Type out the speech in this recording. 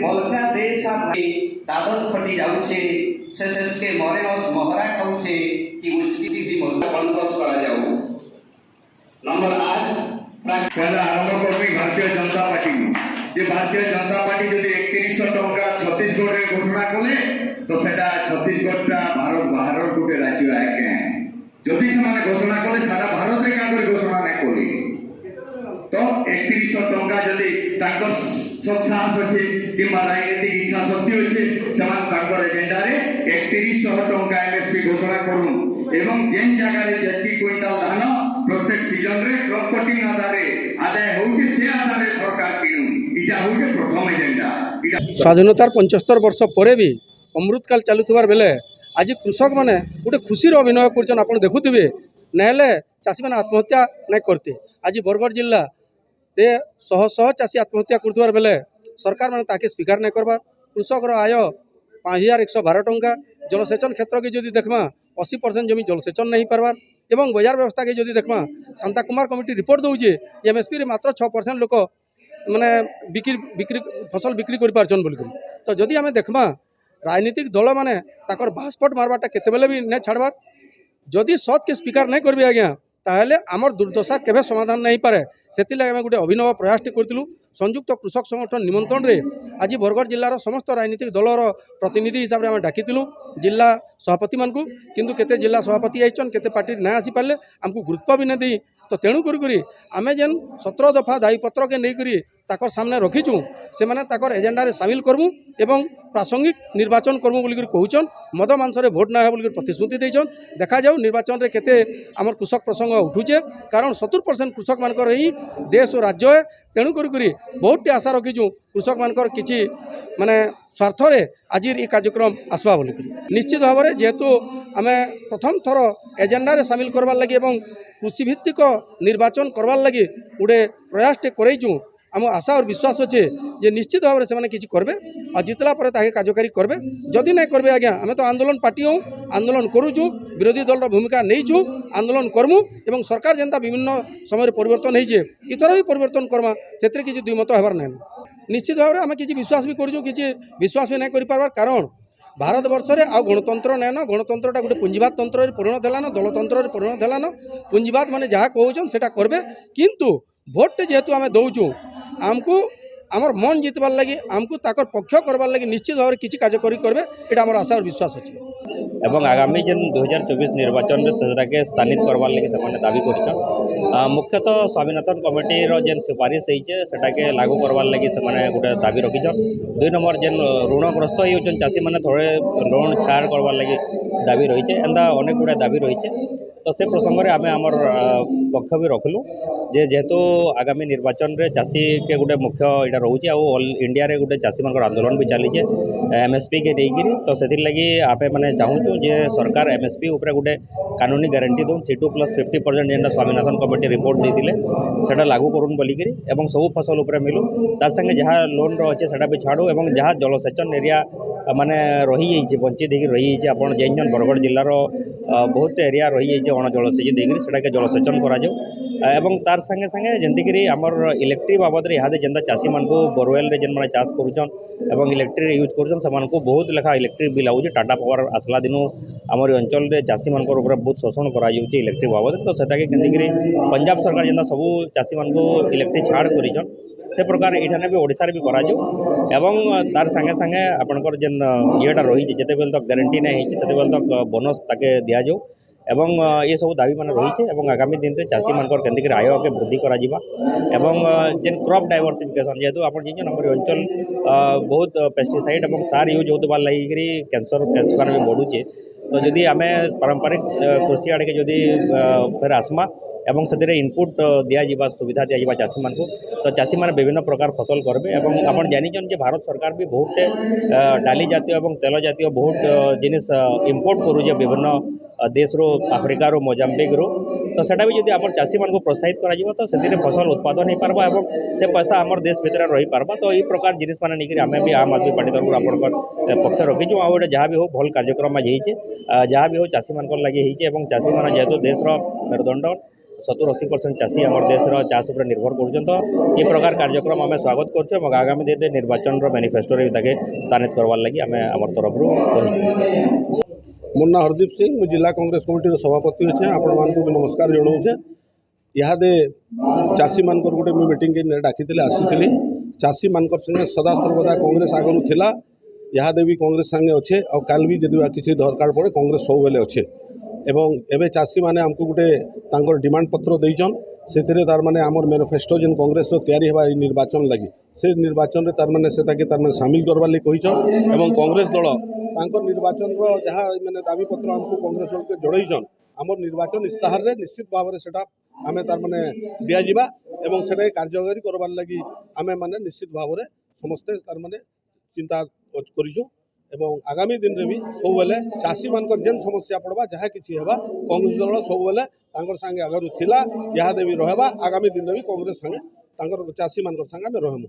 बलका देश दादन खटी जाउछे शेष के मरे बस महरा खाउछे कि उचकी भी बंदोबस्त करा जाऊ। नंबर 8 पहले आरंभ करबी भारतीय जनता पार्टी जे भारतीय जनता पार्टी जदि 3100 टंका छत्तीसगढ़ रे घोषणा कले तो सेटा छत्तीसगढ़ भारत बाहर गुटे राज्य आके जदि से घोषणा कले सारा भारत रे का घोषणा नहीं कले तो 3100 टंका जदि ताकर सत्साहस अछि कि राजनीतिक इच्छा शक्ति अछि समान ताकर एजेंडा रे 3100 टंका एमएसपी घोषणा करू एवं जेन जगह रे जेती क्विंटल धान प्रत्येक सीजन रे क्रॉप कटिंग आदाय होउके से आधारे सरकार किनु इटा होउके प्रथम एजेंडा। स्वाधीनतार 75 वर्ष पर भी अमृतकाल चलुथबार बेले आज कृषक माने गोटे खुशीर अभिनय करछन आपण देखुथिबे नहेले चाषी माने आत्महत्या नहीं करते। आज बरगढ़ जिला रे शह शह चाषी आत्महत्या करथबार बेले सरकार माने ताके स्वीकार नहीं करबार कृषक आय 5112 टंका जलसेचन क्षेत्र के जदि देखमा 80% जमी जलसेचन नहीं पारबार एवं बाजार व्यवस्था के जदि देखमा शांता कुमार कमिटी रिपोर्ट दौचे एमएसपी रे मात्र 6% लोक माने बिक्री फसल बिक्री कर पारछन बोल तो जदि आमे देखमा राजनीतिक दल माने ताकर बास्पट मारबाटा केतेबेले भी नहीं छाड़बार जदि सत के स्वीकार नहीं करबे आज्ञा ताहले आमर दुर्दशा केबे समाधान नहीं पारे सेति लागे गोटे अभिनव प्रयास करथिलु संयुक्त कृषक संगठन निमंत्रण रे आज बरगढ़ जिलार समस्त राजनीतिक दलर प्रतिनिधि हिसाब से आम डाकिलु जिला सभापति मानकु किंतु केते जिला सभापति आइछन केते पार्टी ना आसी पारले आमको गुरुत्व भी नहीं दी तो तेणु करी आमे जेन 17 दफा दायीपत्र के नहीं करी ताकर सामने रखीचु से माने ताकर एजेंडा रे शामिल करमु एवं प्रासंगिक निर्वाचन करमु बोली कहउछन मद मांसरे भोट ना है बोली प्रतिश्रुति देछन देखा जाऊ निर्वाचन रे केते आमर कृषक प्रसंग उठुचे कारण 70% कृषक मानकर ही देश और राज्य है तेणु करी बहुत आशा रखीचु कृषक मानकर किछि माने स्वार्थ रे आज ये कार्यक्रम आसवा बोली निश्चित भाव में जेहेतु आमे प्रथम थर एजेंडा रे शामिल करवार लगी एवं कृषि भित्तिक निर्वाचन करवार लगी गोटे प्रयास टे करैचु आम आशा और विश्वास अच्छे जे निश्चित भाव में से किसी करबे और जितला पर ताके कार्यकारी करबे जदि नहीं करबे आज्ञा आम तो आंदोलन पार्टी हूँ आंदोलन करूँ विरोधी दल भूमिका नहीं आंदोलन करमु एवं सरकार जेनता विभिन्न समय परिवर्तन होइए इतर भी परिवर्तन करमा से किसी द्विमत होबार ना निश्चित भाव में आम किसी विश्वास भी करूँ किसी विश्वास भी नहीं कर पारबार कारण भारत वर्ष रे आ गणतंत्र नाइन गणतंत्रटा गोटे पुंजीवाद तंत्र परिणत है दलतंत्र परिणत है पुंजीवाद माने जहाँ कहउछन सेटा करबे किंतु भोट जेहेतु आम दौचु आमको आमर मन जितबार लगी आमको ताकर पक्ष करबार लगी निश्चित भाव में किसी कार्यकारी करबे एटा हमर आशा और विश्वास अच्छे एवं आगामी जेन 2024 निर्वाचन में स्थानित करवार लगी से दाबी कर मुख्यतः स्वामीनाथन कमिटी जेन सुपारिश होटे लागू करवार लगी से गोटे दाबी रखीछन 2 नंबर जेन ऋणग्रस्त होन चाषी मैंने थोड़े लोन छाड़ करवार लगी दाबी रही एंता अनेक गुड़ा दाबी रही तो से प्रसंग में आम आमर पक्ष भी रखलु जेहेतु आगामी निर्वाचन में चाषी के गोटे मुख्य यहाँ रोचे ऑल इंडिया रे गोटे चाषी मान आंदोलन भी चलीचे एमएसपी के लेकिन तो से लगी आपे मैंने चाहूँ जे सरकार एमएसपी उपर गोटे कानूनी गारंटी दून C2+50% जेनटा स्वामीनाथन कमिटी रिपोर्ट देते सेटा लागू करूँ बोलिकी एवं सब फसल उपर मिलू तार संगे जहाँ लोन अच्छे से भी छाड़ू एवं जहाँ जलसेचन एरिया माने रही वंचित होकर रही आप जेन बरगढ़ जिलार बहुत एरिया रही अण जलसेचित देकर से जलसेचन कर तार संगे संगे जमीक आमर इलेक्ट्रिक बाबद इहादे जेनता चाषी मान बोरवेल जेन मैंने चाष करुन इलेक्ट्रिक यूज करुन बहुत लेखा इलेक्ट्रिक बिल आउे टाटा पावर आसला दिनु आमर अंचल चाषी मान बहुत शोषण कर इलेक्ट्रिक बाबद तो सेटाके केंदिकरी पंजाब सरकार जेनता सबू चाषी मान इलेक्ट्रिक छाड़ करिछन से प्रकार ये भी ओडिशा भी करा एवं तार संगे संगे आपनकर जेन येटा रही जिते बेल तक गारंटी नहीं होते तक बोनस ताके दिया जाऊ एवं ये सब दाबी मान रही है आगामी दिन में चाषी मानकर केंद्रिक आय के वृद्धि करा एवं जेन क्रॉप डाइवर्सिफिकेशन जेहेतु आप जान आम अंचल बहुत पेस्टिसाइड और सार यूज होता लगी कैंसर केस मान भी बढ़ुचे तो जदि आम पारंपरिक कृषि आड़े के जदि फिर आसमा एवं से इनपुट दिजा सुविधा दिजा चाषी मान तो चाषी मैंने विभिन्न प्रकार फसल करेंगे और आप जान भारत सरकार भी बहुत डाली जातीय और तेल जातीय बहुत जिनिस इम्पोर्ट करुचे विभिन्न देश रो आफ्रिका रो मोजाम्बिक रो तो सेटा भी जब आप चाषी मान को प्रोत्साहित करा तो से फसल उत्पादन हो पार्बा और से पैसा आम देश भितर रही पार्बा तो ये प्रकार जिनिस मैंने नहीं आम भी आम आदमी पार्टी तरफ आप पक्ष रखीचु आ गए जहाँ भी हो भल कार्यक्रम आज जहाँ भी हो चाषी मान लगे चाषी मान जेहेतु देश मेरुदंड 70-80% चाषी आम देश चाष पर निर्भर कर ये प्रकार कार्यक्रम आम स्वागत कर आगामी दिन में निर्वाचन मैनिफेस्टो भी स्थानित करवार लगी आम आम तरफ कही। मोर ना हरदीप सिंह मुझे जिला कांग्रेस कमिटी सभापति अच्छे आपण मानक भी नमस्कार जनाऊे। इहादे चाषी मान गोटे मुझे मीटिंग डाकी आसी चाषी मान संगे सदा सर्वदा कांग्रेस आगु थिला इहादे भी कांग्रेस संगे अच्छे और काल भी जदि किसी दरकार पड़े कांग्रेस सब बेले अच्छे एवं एवं चाषी मैंने आमको गोटे डिमांड पत्र देचन से तार माने आमर मैनिफेस्टो जेन कांग्रेस तैयारी हेबा निर्वाचन लगी से निर्वाचन तार माने से सामिल करवार लगी कहीचन एवं कांग्रेस दल तांकर निर्वाचन जहाँ माने दाबी पत्र आमको कांग्रेस दल के जड़ईचन आमर निर्वाचन इस्ताहार रे निश्चित भाव में सेटा आमे तार माने दिया जिबा एवं सेटा कार्यकारी करवार लगी आमे माने निश्चित भाव में समस्ते तार माने चिंता करिछु एवं आगामी दिन में भी सब बेले चाषी मान जेन समस्या पड़वा जहाँ किसी हेबा कांग्रेस दल सब बेले तांकर संगे आगरू थिला इहादे भी रहबा आगामी दिन में भी कांग्रेस संगे तांकर चाषी मान संगे आमे रहमु।